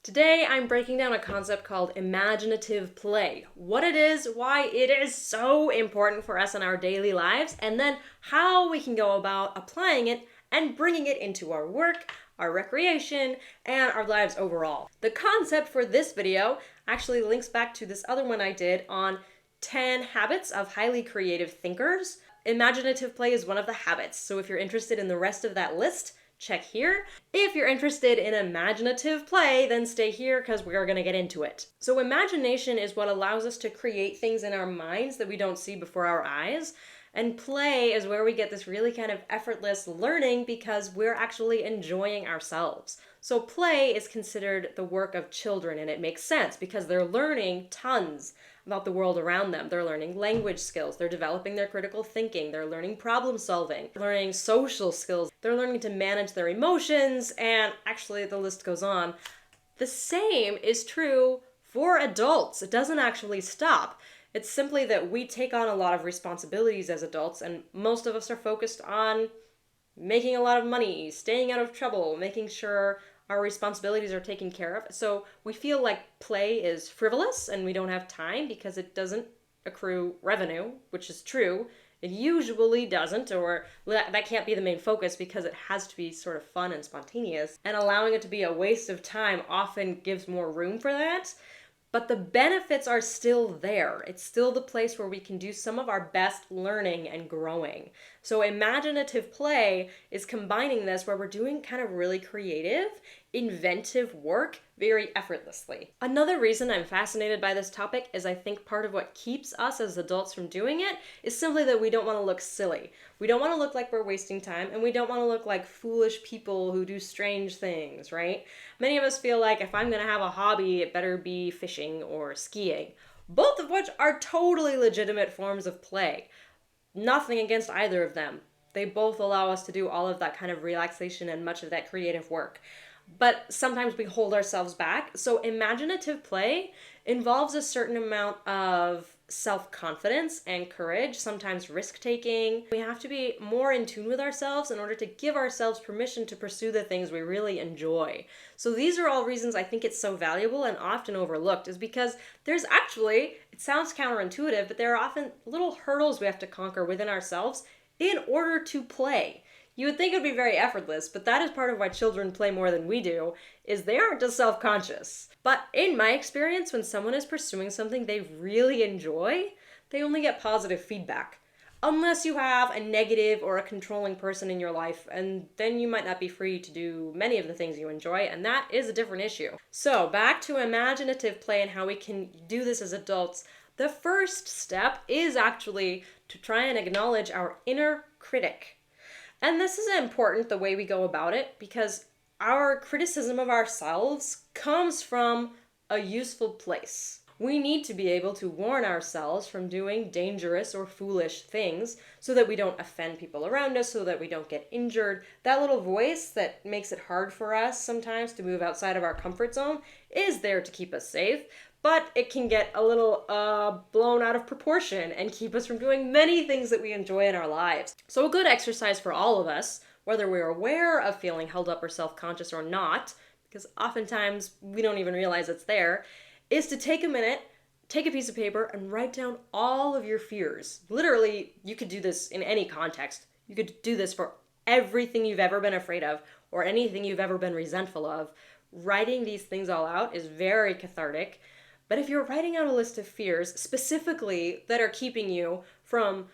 Today, I'm breaking down a concept called imaginative play. What it is, why it is so important for us in our daily lives, and then how we can go about applying it and bringing it into our work, our recreation, and our lives overall. The concept for this video actually links back to this other one I did on 10 habits of highly creative thinkers. Imaginative play is one of the habits, so if you're interested in the rest of that list, check here. If you're interested in imaginative play, then stay here because we are going to get into it. So imagination is what allows us to create things in our minds that we don't see before our eyes. And play is where we get this really kind of effortless learning because we're actually enjoying ourselves. So play is considered the work of children, and it makes sense because they're learning tons about the world around them. They're learning language skills, they're developing their critical thinking, they're learning problem solving, learning social skills, they're learning to manage their emotions, and actually the list goes on. The same is true for adults. It doesn't actually stop. It's simply that we take on a lot of responsibilities as adults, and most of us are focused on making a lot of money, staying out of trouble, making sure our responsibilities are taken care of. So we feel like play is frivolous and we don't have time because it doesn't accrue revenue, which is true. It usually doesn't, or that can't be the main focus because it has to be sort of fun and spontaneous. And allowing it to be a waste of time often gives more room for that. But the benefits are still there. It's still the place where we can do some of our best learning and growing. So imaginative play is combining this where we're doing kind of really creative, inventive work very effortlessly. Another reason I'm fascinated by this topic is I think part of what keeps us as adults from doing it is simply that we don't want to look silly. We don't want to look like we're wasting time, and we don't want to look like foolish people who do strange things, right? Many of us feel like if I'm going to have a hobby, it better be fishing or skiing, both of which are totally legitimate forms of play. Nothing against either of them. They both allow us to do all of that kind of relaxation and much of that creative work. But sometimes we hold ourselves back. So imaginative play involves a certain amount of self-confidence and courage, sometimes risk-taking. We have to be more in tune with ourselves in order to give ourselves permission to pursue the things we really enjoy. So these are all reasons I think it's so valuable and often overlooked, is because there's actually, it sounds counterintuitive, but there are often little hurdles we have to conquer within ourselves in order to play. You would think it would be very effortless, but that is part of why children play more than we do, is they aren't just self-conscious. But in my experience, when someone is pursuing something they really enjoy, they only get positive feedback. Unless you have a negative or a controlling person in your life, and then you might not be free to do many of the things you enjoy, and that is a different issue. So back to imaginative play and how we can do this as adults. The first step is actually to try and acknowledge our inner critic. And this is important the way we go about it because our criticism of ourselves comes from a useful place. We need to be able to warn ourselves from doing dangerous or foolish things so that we don't offend people around us, so that we don't get injured. That little voice that makes it hard for us sometimes to move outside of our comfort zone is there to keep us safe. But it can get a little blown out of proportion and keep us from doing many things that we enjoy in our lives. So a good exercise for all of us, whether we're aware of feeling held up or self-conscious or not, because oftentimes we don't even realize it's there, is to take a minute, take a piece of paper, and write down all of your fears. Literally, you could do this in any context. You could do this for everything you've ever been afraid of or anything you've ever been resentful of. Writing these things all out is very cathartic. But if you're writing out a list of fears specifically that are keeping you from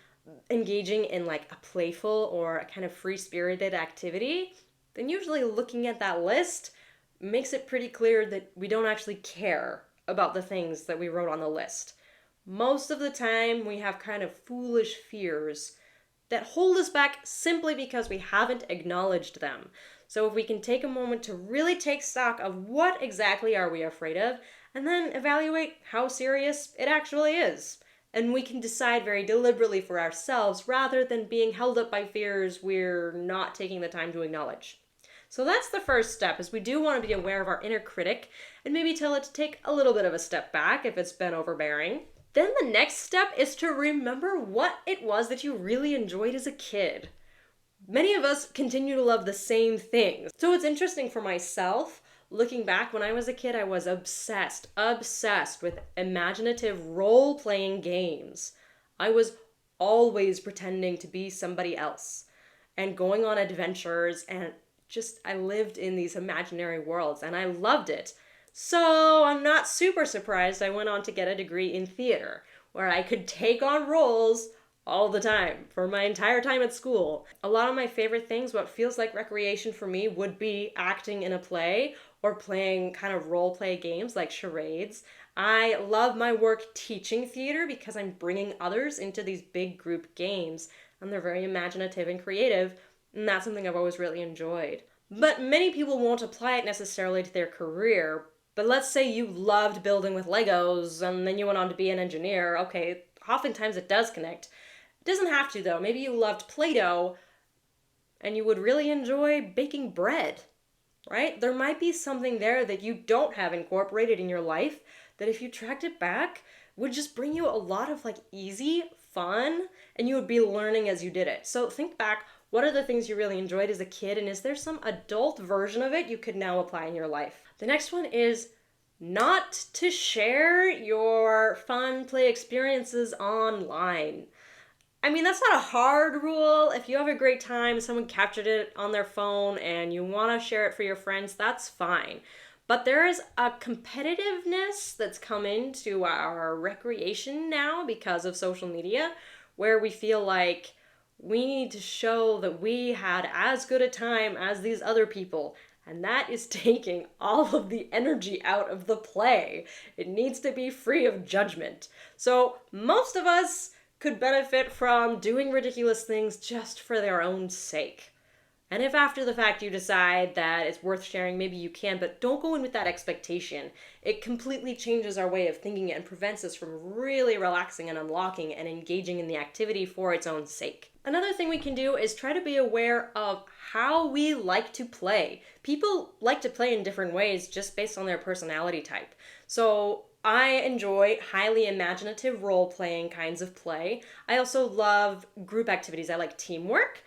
engaging in like a playful or a kind of free-spirited activity, then usually looking at that list makes it pretty clear that we don't actually care about the things that we wrote on the list. Most of the time we have kind of foolish fears that hold us back simply because we haven't acknowledged them. So if we can take a moment to really take stock of what exactly are we afraid of, and then evaluate how serious it actually is. And we can decide very deliberately for ourselves rather than being held up by fears we're not taking the time to acknowledge. So that's the first step, is we do want to be aware of our inner critic and maybe tell it to take a little bit of a step back if it's been overbearing. Then the next step is to remember what it was that you really enjoyed as a kid. Many of us continue to love the same things. So it's interesting for myself looking back, when I was a kid, I was obsessed with imaginative role-playing games. I was always pretending to be somebody else and going on adventures, and just I lived in these imaginary worlds and I loved it. So I'm not super surprised I went on to get a degree in theater, where I could take on roles all the time for my entire time at school. A lot of my favorite things, what feels like recreation for me, would be acting in a play or playing kind of role play games like charades. I love my work teaching theater because I'm bringing others into these big group games, and they're very imaginative and creative, and that's something I've always really enjoyed. But many people won't apply it necessarily to their career. But let's say you loved building with Legos and then you went on to be an engineer. Okay, oftentimes it does connect. It doesn't have to, though. Maybe you loved Play-Doh and you would really enjoy baking bread, right? There might be something there that you don't have incorporated in your life that if you tracked it back would just bring you a lot of like easy fun, and you would be learning as you did it. So think back, what are the things you really enjoyed as a kid, and is there some adult version of it you could now apply in your life? The next one is not to share your fun play experiences online. I mean, that's not a hard rule. If you have a great time, someone captured it on their phone and you want to share it for your friends, that's fine. But there is a competitiveness that's come into our recreation now because of social media, where we feel like we need to show that we had as good a time as these other people. And that is taking all of the energy out of the play. It needs to be free of judgment. So most of us could benefit from doing ridiculous things just for their own sake. And if after the fact you decide that it's worth sharing, maybe you can, but don't go in with that expectation. It completely changes our way of thinking and prevents us from really relaxing and unlocking and engaging in the activity for its own sake. Another thing we can do is try to be aware of how we like to play. People like to play in different ways just based on their personality type. So I enjoy highly imaginative role-playing kinds of play. I also love group activities. I like teamwork,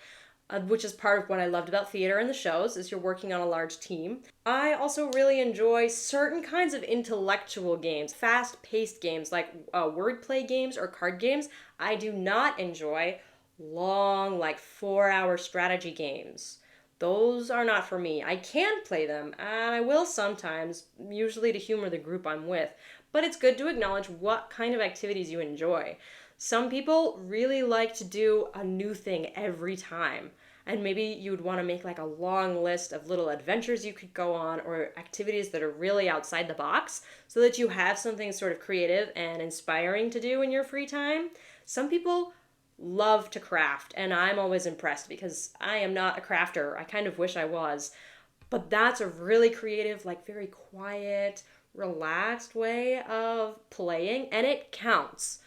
which is part of what I loved about theater and the shows, is you're working on a large team. I also really enjoy certain kinds of intellectual games, fast-paced games like wordplay games or card games. I do not enjoy long, like 4-hour strategy games. Those are not for me. I can play them, and I will sometimes, usually to humor the group I'm with, but it's good to acknowledge what kind of activities you enjoy. Some people really like to do a new thing every time, and maybe you would want to make like a long list of little adventures you could go on or activities that are really outside the box so that you have something sort of creative and inspiring to do in your free time. Some people love to craft, and I'm always impressed because I am not a crafter. I kind of wish I was. But that's a really creative, like very quiet, relaxed way of playing, and it counts.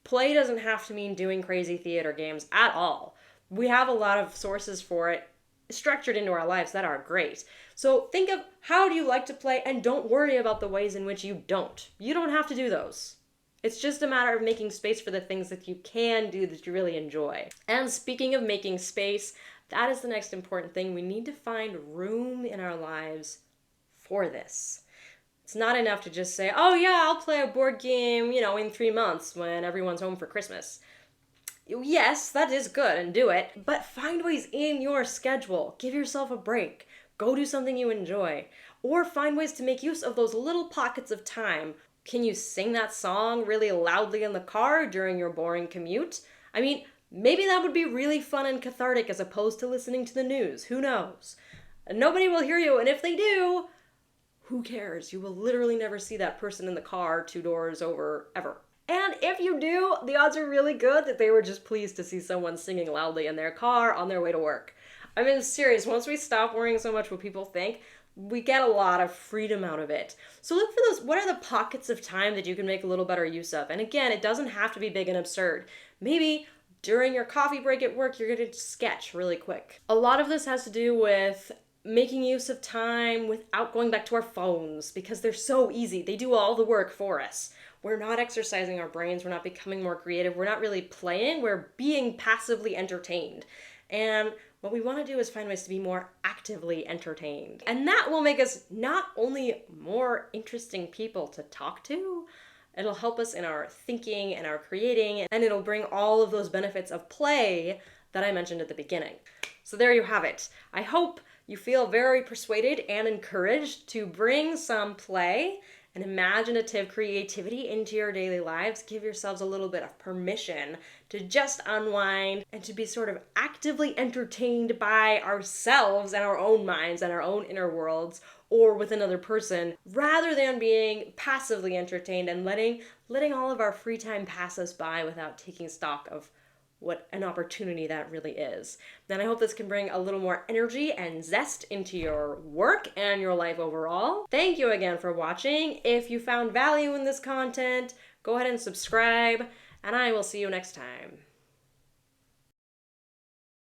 Play doesn't have to mean doing crazy theater games at all. We have a lot of sources for it structured into our lives that are great. So think of how do you like to play, and don't worry about the ways in which you don't. You don't have to do those. It's just a matter of making space for the things that you can do that you really enjoy. And speaking of making space, that is the next important thing. We need to find room in our lives for this. It's not enough to just say, oh yeah, I'll play a board game, in 3 months when everyone's home for Christmas. Yes, that is good, and do it, but find ways in your schedule. Give yourself a break. Go do something you enjoy. Or find ways to make use of those little pockets of time. Can you sing that song really loudly in the car during your boring commute? I mean, maybe that would be really fun and cathartic as opposed to listening to the news. Who knows? And nobody will hear you, and if they do, who cares? You will literally never see that person in the car 2 doors over ever. And if you do, the odds are really good that they were just pleased to see someone singing loudly in their car on their way to work. I mean, serious, once we stop worrying so much what people think, we get a lot of freedom out of it. So look for those, what are the pockets of time that you can make a little better use of? And again, it doesn't have to be big and absurd. Maybe during your coffee break at work, you're going to sketch really quick. A lot of this has to do with making use of time without going back to our phones because they're so easy. They do all the work for us. We're not exercising our brains. We're not becoming more creative. We're not really playing. We're being passively entertained. And what we want to do is find ways to be more actively entertained. And that will make us not only more interesting people to talk to, it'll help us in our thinking and our creating, and it'll bring all of those benefits of play that I mentioned at the beginning. So there you have it. I hope you feel very persuaded and encouraged to bring some play and imaginative creativity into your daily lives. Give yourselves a little bit of permission to just unwind and to be sort of actively entertained by ourselves and our own minds and our own inner worlds, or with another person, rather than being passively entertained and letting all of our free time pass us by without taking stock of what an opportunity that really is. Then I hope this can bring a little more energy and zest into your work and your life overall. Thank you again for watching. If you found value in this content, go ahead and subscribe, and I will see you next time.